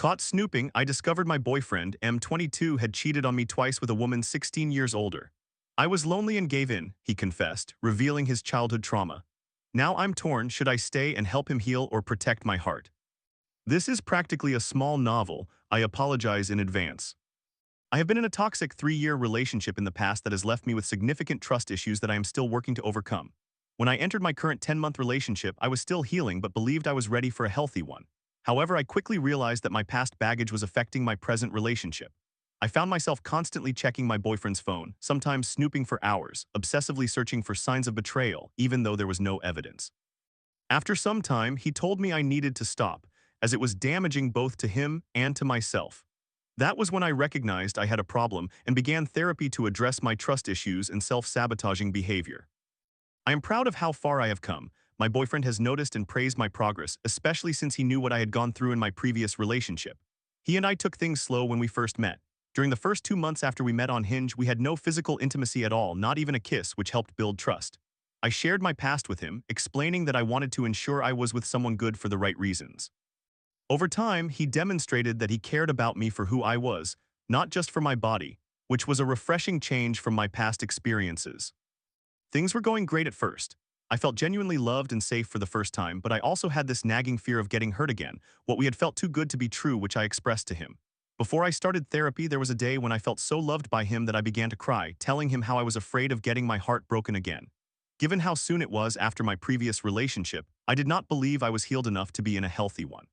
Caught snooping, I discovered my boyfriend, M22, had cheated on me twice with a woman 16 years older. I was lonely and gave in, he confessed, revealing his childhood trauma. Now I'm torn, should I stay and help him heal or protect my heart? This is practically a small novel, I apologize in advance. I have been in a toxic 3-year relationship in the past that has left me with significant trust issues that I am still working to overcome. When I entered my current 10-month relationship, I was still healing but believed I was ready for a healthy one. However, I quickly realized that my past baggage was affecting my present relationship. I found myself constantly checking my boyfriend's phone, sometimes snooping for hours, obsessively searching for signs of betrayal, even though there was no evidence. After some time, he told me I needed to stop, as it was damaging both to him and to myself. That was when I recognized I had a problem and began therapy to address my trust issues and self-sabotaging behavior. I am proud of how far I have come. My boyfriend has noticed and praised my progress, especially since he knew what I had gone through in my previous relationship. He and I took things slow when we first met. During the first 2 months after we met on Hinge, we had no physical intimacy at all, not even a kiss, which helped build trust. I shared my past with him, explaining that I wanted to ensure I was with someone good for the right reasons. Over time, he demonstrated that he cared about me for who I was, not just for my body, which was a refreshing change from my past experiences. Things were going great at first. I felt genuinely loved and safe for the first time, but I also had this nagging fear of getting hurt again, what we had felt too good to be true, which I expressed to him. Before I started therapy, there was a day when I felt so loved by him that I began to cry, telling him how I was afraid of getting my heart broken again. Given how soon it was after my previous relationship, I did not believe I was healed enough to be in a healthy one.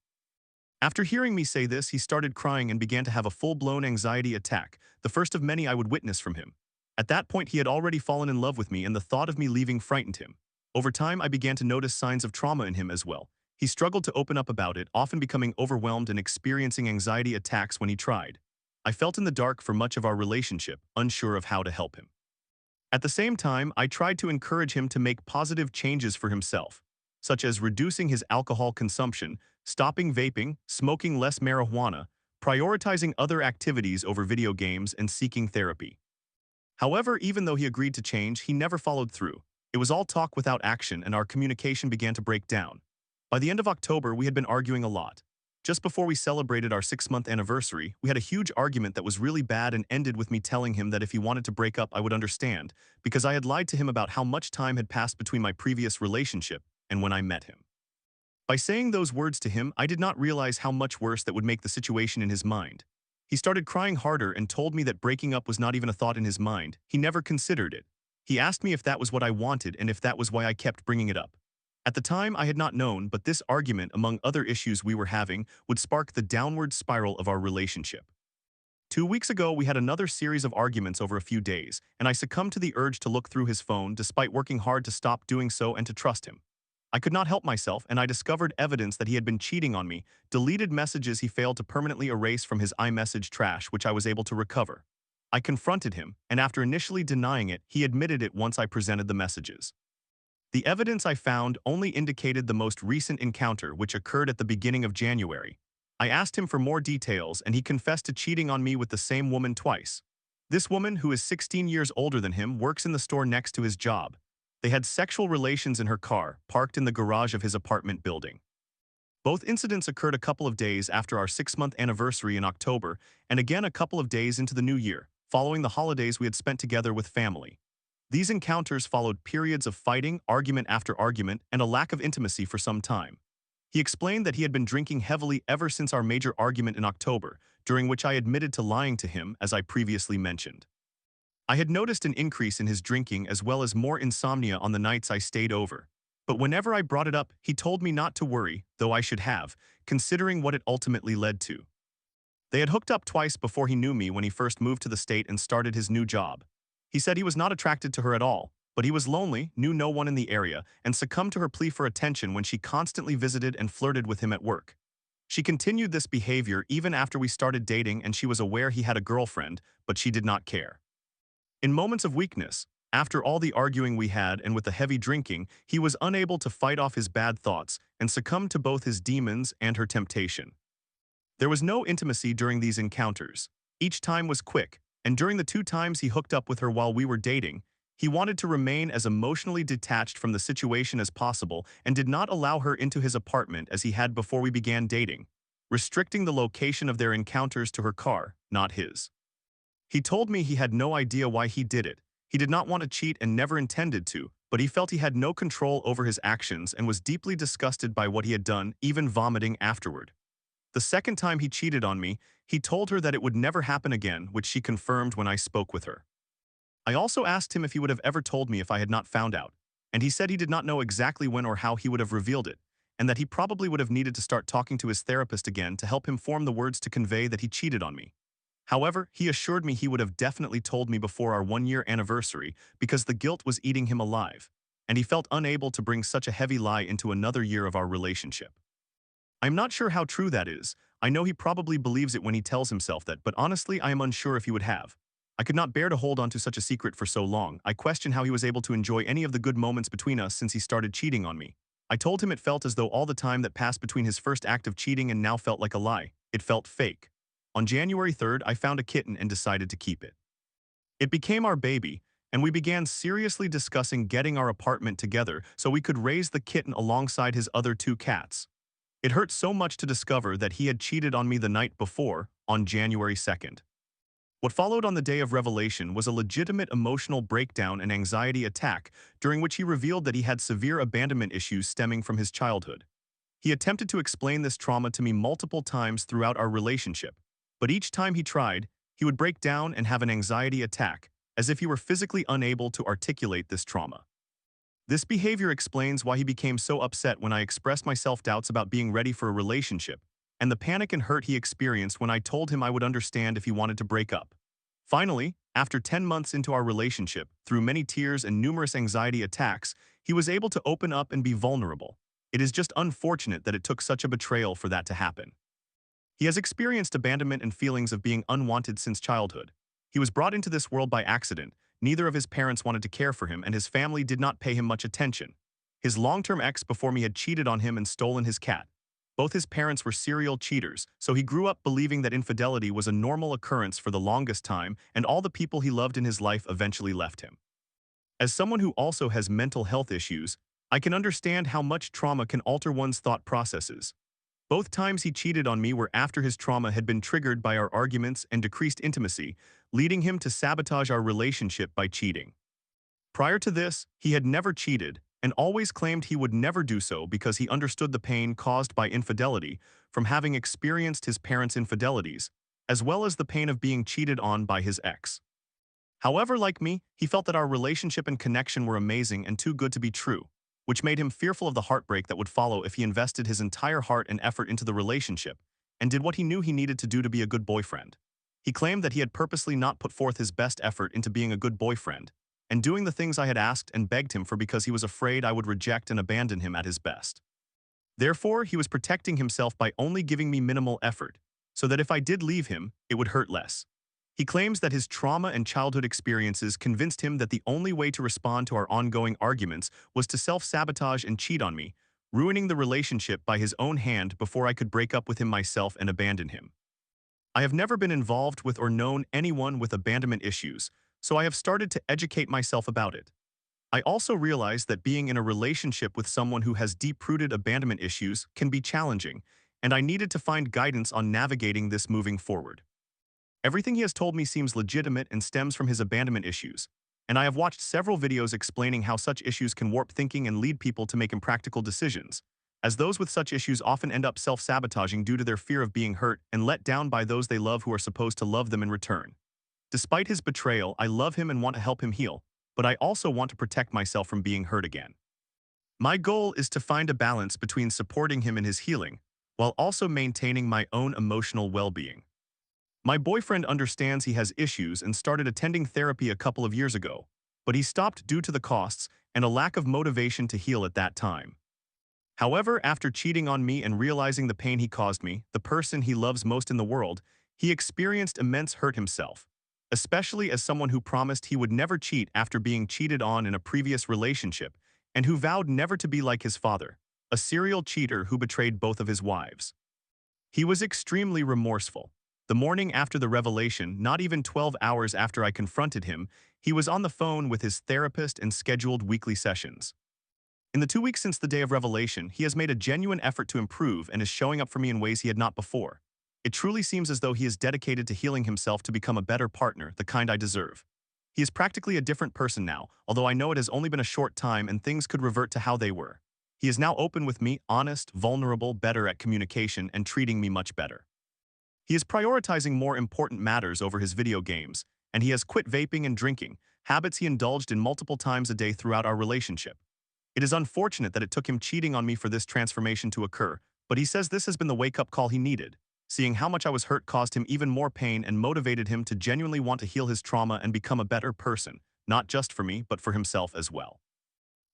After hearing me say this, he started crying and began to have a full-blown anxiety attack, the first of many I would witness from him. At that point, he had already fallen in love with me, and the thought of me leaving frightened him. Over time, I began to notice signs of trauma in him as well. He struggled to open up about it, often becoming overwhelmed and experiencing anxiety attacks when he tried. I felt in the dark for much of our relationship, unsure of how to help him. At the same time, I tried to encourage him to make positive changes for himself, such as reducing his alcohol consumption, stopping vaping, smoking less marijuana, prioritizing other activities over video games, and seeking therapy. However, even though he agreed to change, he never followed through. It was all talk without action, and our communication began to break down. By the end of October, we had been arguing a lot. Just before we celebrated our 6-month anniversary, we had a huge argument that was really bad and ended with me telling him that if he wanted to break up, I would understand, because I had lied to him about how much time had passed between my previous relationship and when I met him. By saying those words to him, I did not realize how much worse that would make the situation in his mind. He started crying harder and told me that breaking up was not even a thought in his mind. He never considered it. He asked me if that was what I wanted and if that was why I kept bringing it up. At the time, I had not known, but this argument, among other issues we were having, would spark the downward spiral of our relationship. 2 weeks ago, we had another series of arguments over a few days, and I succumbed to the urge to look through his phone despite working hard to stop doing so and to trust him. I could not help myself, and I discovered evidence that he had been cheating on me, deleted messages he failed to permanently erase from his iMessage trash, which I was able to recover. I confronted him, and after initially denying it, he admitted it once I presented the messages. The evidence I found only indicated the most recent encounter, which occurred at the beginning of January. I asked him for more details, and he confessed to cheating on me with the same woman twice. This woman, who is 16 years older than him, works in the store next to his job. They had sexual relations in her car, parked in the garage of his apartment building. Both incidents occurred a couple of days after our 6-month anniversary in October, and again a couple of days into the new year, following the holidays we had spent together with family. These encounters followed periods of fighting, argument after argument, and a lack of intimacy for some time. He explained that he had been drinking heavily ever since our major argument in October, during which I admitted to lying to him, as I previously mentioned. I had noticed an increase in his drinking as well as more insomnia on the nights I stayed over. But whenever I brought it up, he told me not to worry, though I should have, considering what it ultimately led to. They had hooked up twice before he knew me when he first moved to the state and started his new job. He said he was not attracted to her at all, but he was lonely, knew no one in the area, and succumbed to her plea for attention when she constantly visited and flirted with him at work. She continued this behavior even after we started dating, and she was aware he had a girlfriend, but she did not care. In moments of weakness, after all the arguing we had and with the heavy drinking, he was unable to fight off his bad thoughts and succumbed to both his demons and her temptation. There was no intimacy during these encounters. Each time was quick, and during the 2 times he hooked up with her while we were dating, he wanted to remain as emotionally detached from the situation as possible and did not allow her into his apartment as he had before we began dating. restricting the location of their encounters to her car, not his. He told me he had no idea why he did it. He did not want to cheat and never intended to, but he felt he had no control over his actions and was deeply disgusted by what he had done, even vomiting afterward. The second time he cheated on me, he told her that it would never happen again, which she confirmed when I spoke with her. I also asked him if he would have ever told me if I had not found out, and he said he did not know exactly when or how he would have revealed it, and that he probably would have needed to start talking to his therapist again to help him form the words to convey that he cheated on me. However, he assured me he would have definitely told me before our one-year anniversary because the guilt was eating him alive, and he felt unable to bring such a heavy lie into another year of our relationship. I'm not sure how true that is. I know he probably believes it when he tells himself that, but honestly, I am unsure if he would have. I could not bear to hold on to such a secret for so long. I question how he was able to enjoy any of the good moments between us since he started cheating on me. I told him it felt as though all the time that passed between his first act of cheating and now felt like a lie. It felt fake. On January 3rd, I found a kitten and decided to keep it. It became our baby, and we began seriously discussing getting our apartment together so we could raise the kitten alongside his other two cats. It hurt so much to discover that he had cheated on me the night before, on January 2nd. What followed on the day of revelation was a legitimate emotional breakdown and anxiety attack during which he revealed that he had severe abandonment issues stemming from his childhood. He attempted to explain this trauma to me multiple times throughout our relationship, but each time he tried, he would break down and have an anxiety attack, as if he were physically unable to articulate this trauma. This behavior explains why he became so upset when I expressed my self-doubts about being ready for a relationship, and the panic and hurt he experienced when I told him I would understand if he wanted to break up. Finally, after 10 months into our relationship, through many tears and numerous anxiety attacks, he was able to open up and be vulnerable. It is just unfortunate that it took such a betrayal for that to happen. He has experienced abandonment and feelings of being unwanted since childhood. He was brought into this world by accident. Neither of his parents wanted to care for him, and his family did not pay him much attention. His long-term ex before me had cheated on him and stolen his cat. Both his parents were serial cheaters, so he grew up believing that infidelity was a normal occurrence for the longest time, and all the people he loved in his life eventually left him. As someone who also has mental health issues, I can understand how much trauma can alter one's thought processes. Both times he cheated on me were after his trauma had been triggered by our arguments and decreased intimacy, leading him to sabotage our relationship by cheating. Prior to this, he had never cheated and always claimed he would never do so because he understood the pain caused by infidelity from having experienced his parents' infidelities, as well as the pain of being cheated on by his ex. However, like me, he felt that our relationship and connection were amazing and too good to be true, which made him fearful of the heartbreak that would follow if he invested his entire heart and effort into the relationship and did what he knew he needed to do to be a good boyfriend. He claimed that he had purposely not put forth his best effort into being a good boyfriend and doing the things I had asked and begged him for because he was afraid I would reject and abandon him at his best. Therefore, he was protecting himself by only giving me minimal effort, so that if I did leave him, it would hurt less. He claims that his trauma and childhood experiences convinced him that the only way to respond to our ongoing arguments was to self-sabotage and cheat on me, ruining the relationship by his own hand before I could break up with him myself and abandon him. I have never been involved with or known anyone with abandonment issues, so I have started to educate myself about it. I also realize that being in a relationship with someone who has deep-rooted abandonment issues can be challenging, and I needed to find guidance on navigating this moving forward. Everything he has told me seems legitimate and stems from his abandonment issues, and I have watched several videos explaining how such issues can warp thinking and lead people to make impractical decisions, as those with such issues often end up self-sabotaging due to their fear of being hurt and let down by those they love who are supposed to love them in return. Despite his betrayal, I love him and want to help him heal, but I also want to protect myself from being hurt again. My goal is to find a balance between supporting him in his healing, while also maintaining my own emotional well-being. My boyfriend understands he has issues and started attending therapy a couple of years ago, but he stopped due to the costs and a lack of motivation to heal at that time. However, after cheating on me and realizing the pain he caused me, the person he loves most in the world, he experienced immense hurt himself, especially as someone who promised he would never cheat after being cheated on in a previous relationship and who vowed never to be like his father, a serial cheater who betrayed both of his wives. He was extremely remorseful. The morning after the revelation, not even 12 hours after I confronted him, he was on the phone with his therapist and scheduled weekly sessions. In the 2 weeks since the day of revelation, he has made a genuine effort to improve and is showing up for me in ways he had not before. It truly seems as though he is dedicated to healing himself to become a better partner, the kind I deserve. He is practically a different person now, although I know it has only been a short time and things could revert to how they were. He is now open with me, honest, vulnerable, better at communication, and treating me much better. He is prioritizing more important matters over his video games, and he has quit vaping and drinking, habits he indulged in multiple times a day throughout our relationship. It is unfortunate that it took him cheating on me for this transformation to occur, but he says this has been the wake-up call he needed. Seeing how much I was hurt caused him even more pain and motivated him to genuinely want to heal his trauma and become a better person, not just for me, but for himself as well.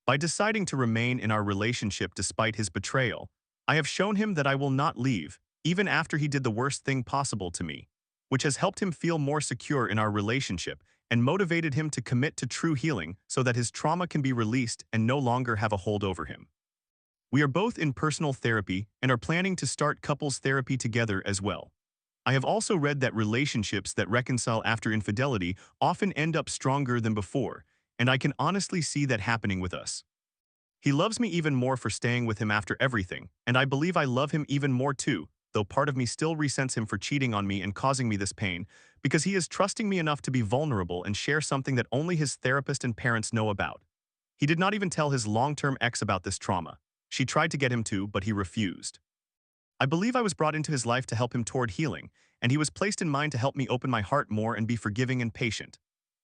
By deciding to remain in our relationship despite his betrayal, I have shown him that I will not leave, even after he did the worst thing possible to me, which has helped him feel more secure in our relationship and motivated him to commit to true healing so that his trauma can be released and no longer have a hold over him. We are both in personal therapy and are planning to start couples therapy together as well. I have also read that relationships that reconcile after infidelity often end up stronger than before, and I can honestly see that happening with us. He loves me even more for staying with him after everything, and I believe I love him even more too, though part of me still resents him for cheating on me and causing me this pain, because he is trusting me enough to be vulnerable and share something that only his therapist and parents know about. He did not even tell his long-term ex about this trauma. She tried to get him to, but he refused. I believe I was brought into his life to help him toward healing, and he was placed in mine to help me open my heart more and be forgiving and patient.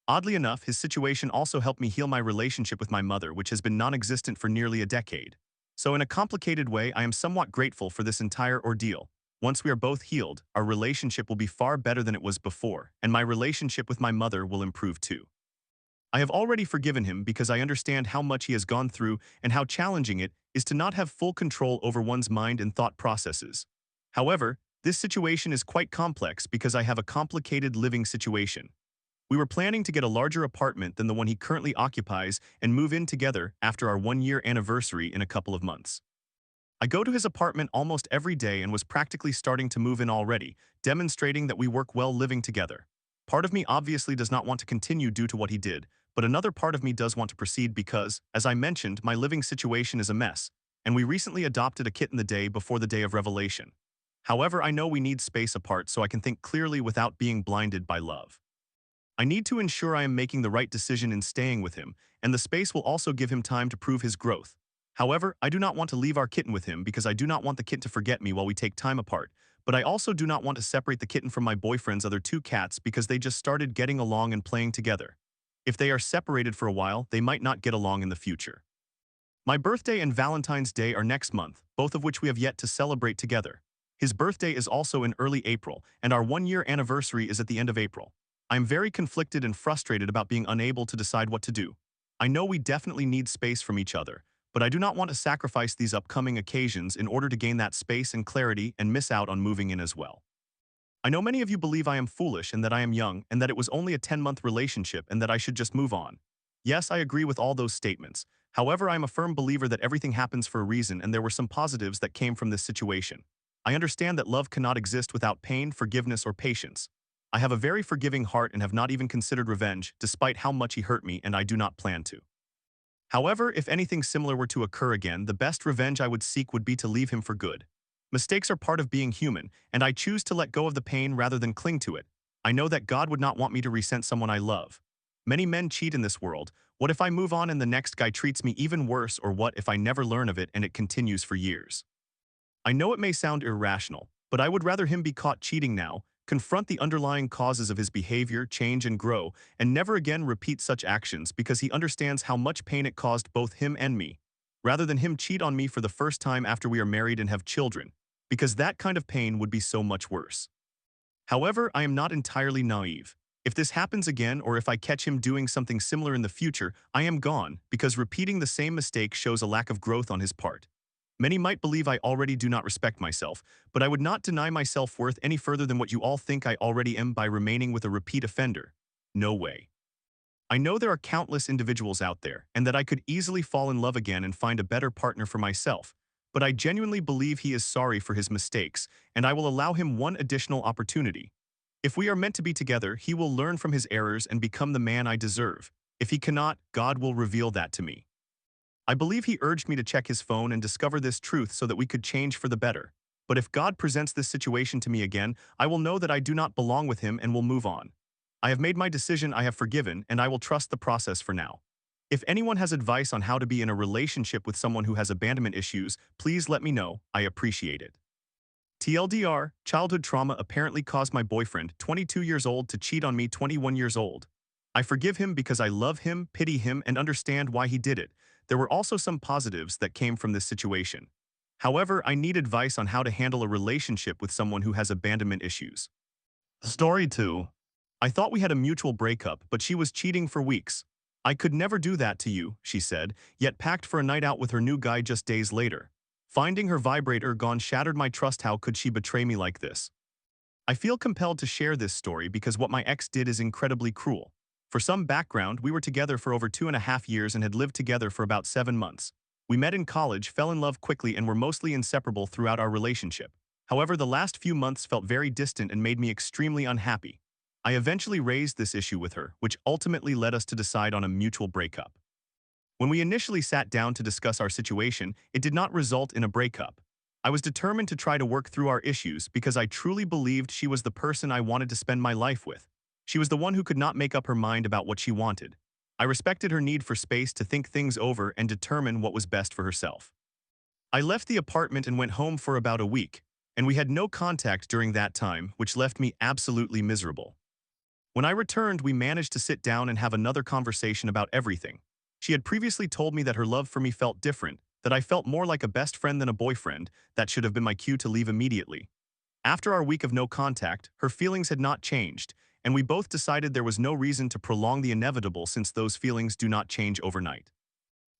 Oddly enough, his situation also helped me heal my relationship with my mother, which has been non-existent for nearly a decade. So in a complicated way, I am somewhat grateful for this entire ordeal. Once we are both healed, our relationship will be far better than it was before, and my relationship with my mother will improve too. I have already forgiven him because I understand how much he has gone through and how challenging it is to not have full control over one's mind and thought processes. However, this situation is quite complex because I have a complicated living situation. We were planning to get a larger apartment than the one he currently occupies and move in together after our 1-year anniversary in a couple of months. I go to his apartment almost every day and was practically starting to move in already, demonstrating that we work well living together. Part of me obviously does not want to continue due to what he did, but another part of me does want to proceed because, as I mentioned, my living situation is a mess, and we recently adopted a kitten the day before the day of revelation. However, I know we need space apart so I can think clearly without being blinded by love. I need to ensure I am making the right decision in staying with him, and the space will also give him time to prove his growth. However, I do not want to leave our kitten with him because I do not want the kitten to forget me while we take time apart, but I also do not want to separate the kitten from my boyfriend's other 2 cats because they just started getting along and playing together. If they are separated for a while, they might not get along in the future. My birthday and Valentine's Day are next month, both of which we have yet to celebrate together. His birthday is also in early April, and our 1-year anniversary is at the end of April. I am very conflicted and frustrated about being unable to decide what to do. I know we definitely need space from each other, but I do not want to sacrifice these upcoming occasions in order to gain that space and clarity and miss out on moving in as well. I know many of you believe I am foolish and that I am young and that it was only a 10-month relationship and that I should just move on. Yes, I agree with all those statements. However, I am a firm believer that everything happens for a reason and there were some positives that came from this situation. I understand that love cannot exist without pain, forgiveness, or patience. I have a very forgiving heart and have not even considered revenge, despite how much he hurt me, and I do not plan to. However, if anything similar were to occur again, the best revenge I would seek would be to leave him for good. Mistakes are part of being human, and I choose to let go of the pain rather than cling to it. I know that God would not want me to resent someone I love. Many men cheat in this world. What if I move on and the next guy treats me even worse, or what if I never learn of it and it continues for years? I know it may sound irrational, but I would rather him be caught cheating now, confront the underlying causes of his behavior, change and grow, and never again repeat such actions because he understands how much pain it caused both him and me, rather than him cheat on me for the first time after we are married and have children, because that kind of pain would be so much worse. However, I am not entirely naive. If this happens again or if I catch him doing something similar in the future, I am gone, because repeating the same mistake shows a lack of growth on his part. Many might believe I already do not respect myself, but I would not deny my self-worth any further than what you all think I already am by remaining with a repeat offender. No way. I know there are countless individuals out there, and that I could easily fall in love again and find a better partner for myself, but I genuinely believe he is sorry for his mistakes, and I will allow him one additional opportunity. If we are meant to be together, he will learn from his errors and become the man I deserve. If he cannot, God will reveal that to me. I believe he urged me to check his phone and discover this truth so that we could change for the better. But if God presents this situation to me again, I will know that I do not belong with him and will move on. I have made my decision, I have forgiven, and I will trust the process for now. If anyone has advice on how to be in a relationship with someone who has abandonment issues, please let me know, I appreciate it. TLDR, childhood trauma apparently caused my boyfriend, 22 years old, to cheat on me, 21 years old. I forgive him because I love him, pity him, and understand why he did it. There were also some positives that came from this situation. However, I need advice on how to handle a relationship with someone who has abandonment issues. Story 2. I thought we had a mutual breakup, but she was cheating for weeks. I could never do that to you, she said, yet packed for a night out with her new guy just days later. Finding her vibrator gone shattered my trust. How could she betray me like this? I feel compelled to share this story because what my ex did is incredibly cruel. For some background, we were together for over 2.5 years and had lived together for about 7 months. We met in college, fell in love quickly, and were mostly inseparable throughout our relationship. However, the last few months felt very distant and made me extremely unhappy. I eventually raised this issue with her, which ultimately led us to decide on a mutual breakup. When we initially sat down to discuss our situation, it did not result in a breakup. I was determined to try to work through our issues because I truly believed she was the person I wanted to spend my life with. She was the one who could not make up her mind about what she wanted. I respected her need for space to think things over and determine what was best for herself. I left the apartment and went home for about a week, and we had no contact during that time, which left me absolutely miserable. When I returned, we managed to sit down and have another conversation about everything. She had previously told me that her love for me felt different, that I felt more like a best friend than a boyfriend. That should have been my cue to leave immediately. After our week of no contact, her feelings had not changed, and we both decided there was no reason to prolong the inevitable since those feelings do not change overnight.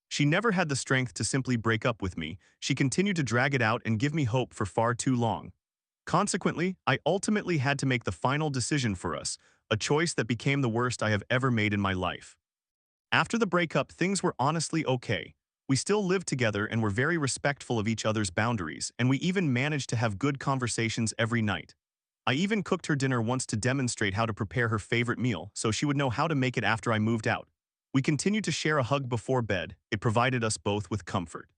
She never had the strength to simply break up with me. She continued to drag it out and give me hope for far too long. Consequently, I ultimately had to make the final decision for us, a choice that became the worst I have ever made in my life. After the breakup, things were honestly okay. We still lived together and were very respectful of each other's boundaries, and we even managed to have good conversations every night. I even cooked her dinner once to demonstrate how to prepare her favorite meal, so she would know how to make it after I moved out. We continued to share a hug before bed. It provided us both with comfort.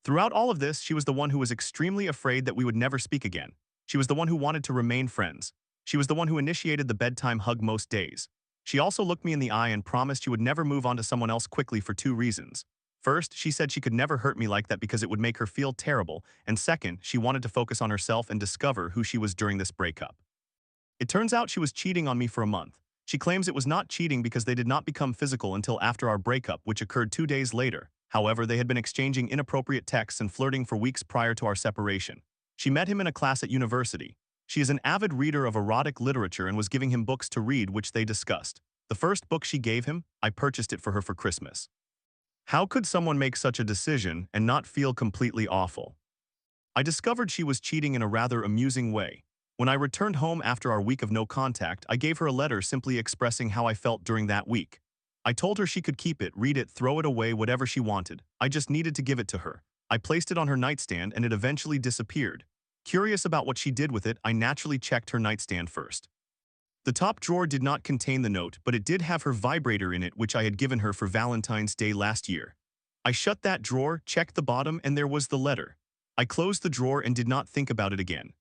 Throughout all of this, she was the one who was extremely afraid that we would never speak again. She was the one who wanted to remain friends. She was the one who initiated the bedtime hug most days. She also looked me in the eye and promised she would never move on to someone else quickly for two reasons. First, she said she could never hurt me like that because it would make her feel terrible, and second, she wanted to focus on herself and discover who she was during this breakup. It turns out she was cheating on me for a month. She claims it was not cheating because they did not become physical until after our breakup, which occurred 2 days later. However, they had been exchanging inappropriate texts and flirting for weeks prior to our separation. She met him in a class at university. She is an avid reader of erotic literature and was giving him books to read, which they discussed. The first book she gave him, I purchased it for her for Christmas. How could someone make such a decision and not feel completely awful? I discovered she was cheating in a rather amusing way. When I returned home after our week of no contact, I gave her a letter simply expressing how I felt during that week. I told her she could keep it, read it, throw it away, whatever she wanted. I just needed to give it to her. I placed it on her nightstand and it eventually disappeared. Curious about what she did with it, I naturally checked her nightstand first. The top drawer did not contain the note, but it did have her vibrator in it, which I had given her for Valentine's Day last year. I shut that drawer, checked the bottom, and there was the letter. I closed the drawer and did not think about it again.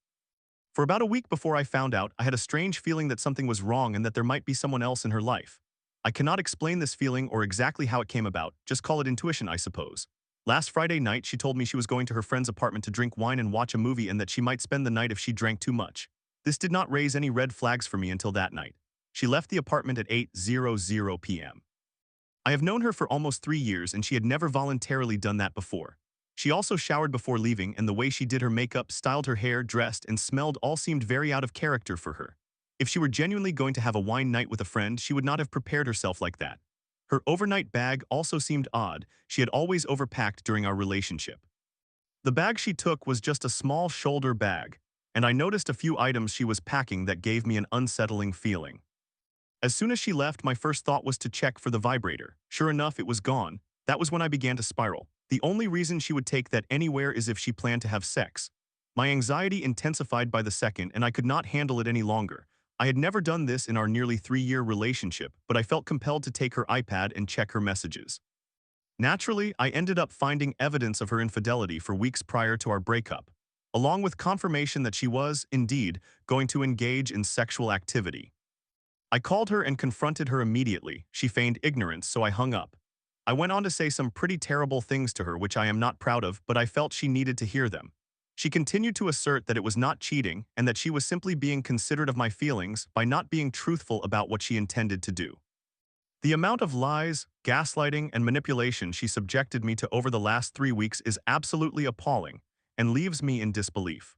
For about a week before I found out, I had a strange feeling that something was wrong and that there might be someone else in her life. I cannot explain this feeling or exactly how it came about, just call it intuition, I suppose. Last Friday night, she told me she was going to her friend's apartment to drink wine and watch a movie and that she might spend the night if she drank too much. This did not raise any red flags for me until that night. She left the apartment at 8:00 p.m. I have known her for almost 3 years and she had never voluntarily done that before. She also showered before leaving, and the way she did her makeup, styled her hair, dressed, and smelled all seemed very out of character for her. If she were genuinely going to have a wine night with a friend, she would not have prepared herself like that. Her overnight bag also seemed odd. She had always overpacked during our relationship. The bag she took was just a small shoulder bag, and I noticed a few items she was packing that gave me an unsettling feeling. As soon as she left, my first thought was to check for the vibrator. Sure enough, it was gone. That was when I began to spiral. The only reason she would take that anywhere is if she planned to have sex. My anxiety intensified by the second, and I could not handle it any longer. I had never done this in our nearly 3-year relationship, but I felt compelled to take her iPad and check her messages. Naturally, I ended up finding evidence of her infidelity for weeks prior to our breakup, along with confirmation that she was, indeed, going to engage in sexual activity. I called her and confronted her immediately. She feigned ignorance, so I hung up. I went on to say some pretty terrible things to her which I am not proud of, but I felt she needed to hear them. She continued to assert that it was not cheating and that she was simply being considerate of my feelings by not being truthful about what she intended to do. The amount of lies, gaslighting, and manipulation she subjected me to over the last 3 weeks is absolutely appalling and leaves me in disbelief.